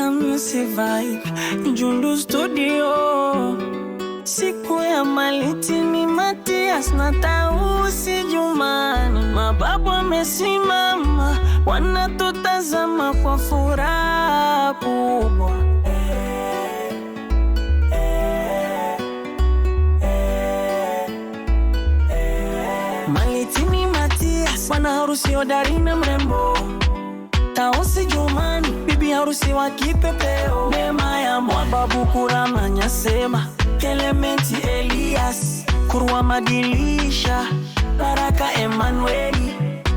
Hamisi Vibe, Jundu Studio. Siku ya Malitini Matias na Tausi Jumani, mababu wamesimama wanatutazama kwa furaha kubwa. Malitini Matias, bwana harusi hodari na mrembo. Tausi Jumani, bibi harusi wa kipepeo. Neema ya Mwababu Kurama Nyasema, Clementi Elias, Kurwa Madilisha, Baraka Emanueli,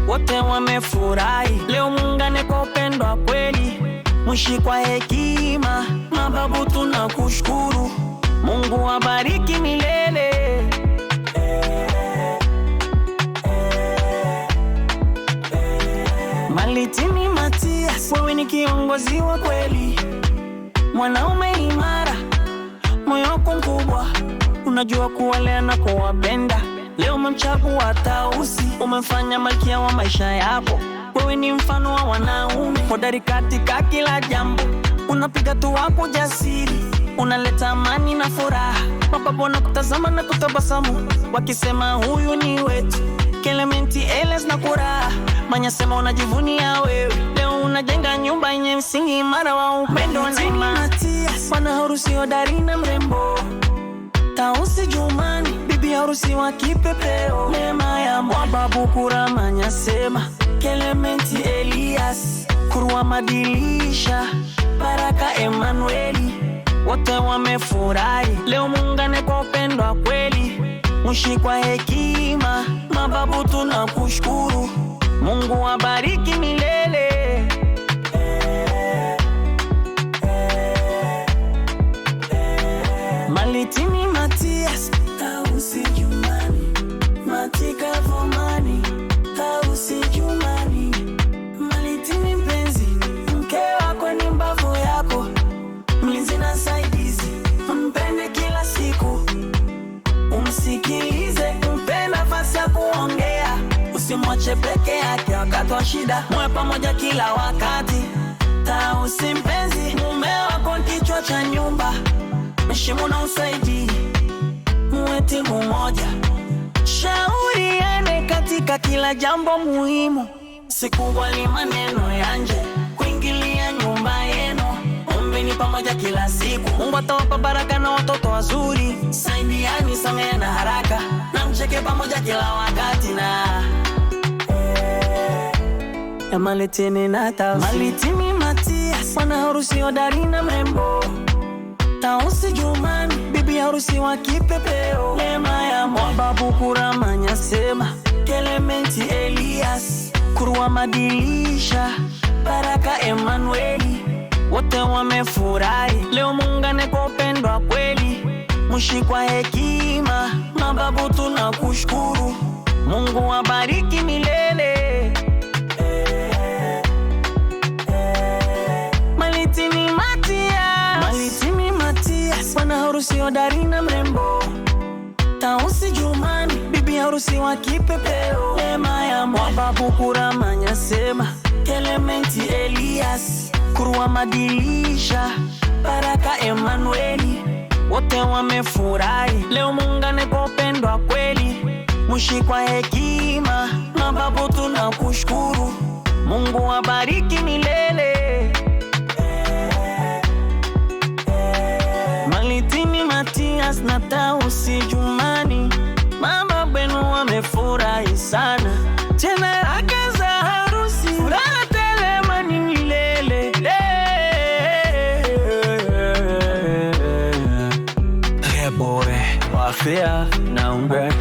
wote wamefurahi leo. Muungane kwa upendo wa kweli, mwishi kwa hekima. Mababu tunakushukuru, Mungu wabariki milele. Malitini Matias, wewe ni kiongozi wa kweli, mwanaume imara, moyo wako mkubwa, unajua kuwalea na kuwapenda. Leo umemchagua Tausi, umemfanya malkia wa maisha yako. Wewe ni mfano wa wanaume hodari katika kila jambo, unapiga tu wako jasiri, unaleta amani na furaha. Mababu wanakutazama na kutabasamu, wakisema huyu ni wetu. Clementi Elias na Kuraha Manyasema, unajivunia wewe. Leo unajenga nyumba yenye msingi imara wa upendo na imani. Bwana harusi hodari na mrembo. Tausi Jumani, bibi harusi wa kipepeo. Neema ya Mwababu Kurama Nyasema, Clementi Elias, Kurwa Madilisha, Baraka Emanueli, wote wamefurahi leo. Muungane kwa upendo wa kweli, mwishi kwa hekima. Mababu tunakushukuru, Mungu wabariki milele. Malitini Matias, Tausi Jumani, Matika Vomani, Tausi Jumani. Malitini mpenzi, mke wako ni mbavu yako, mlinzi na saidizi, mpende kila siku, umsikilize, mpe nafasi ya kuongea, usimwache peke yake wakati wa shida, mwe pamoja kila wakati. Tausi mpenzi, mume wako kichwa cha nyumba, heshimu na usaidi, muwe timu moja, shauriane katika kila jambo muhimu. Sikubali maneno ya nje kuingilia nyumba yenu, ombeni pamoja kila siku. Mungu atawapa baraka na watoto wazuri, saidiani, samehe na haraka, na mcheke pamoja kila wakati. Na Malitini na Tausi. Malitini Matias, bwana harusi hodari na mrembo. Tausi Jumani, bibi harusi wa kipepeo. Neema ya Mwababu Kurama Nyasema, Clementi Elias, Kurwa Madilisha, Baraka Emanueli, wote wamefurahi leo. Muungane kwa upendo wa kweli, mwishi kwa hekima. Mababu tunakushukuru, Mungu wabariki milele. Malitini Matias, Malitini Matias, bwana harusi hodari na mrembo. Tausi Jumani, bibi harusi wa kipepeo. Neema ya Mwababu Kurama Nyasema, Clementi Elias, Kurwa Madilisha, Baraka Emanueli, wote wamefurahi leo. Muungane kwa upendo wa kweli, mwishi kwa hekima. Mababu tunakushukuru, Mungu wabariki milele. Malitini Matias na Tausi Jumani, mababu wenu wamefurahi sana, tena raha za harusi, furaha tele, amani milele. Hey boy, wafia na umbek.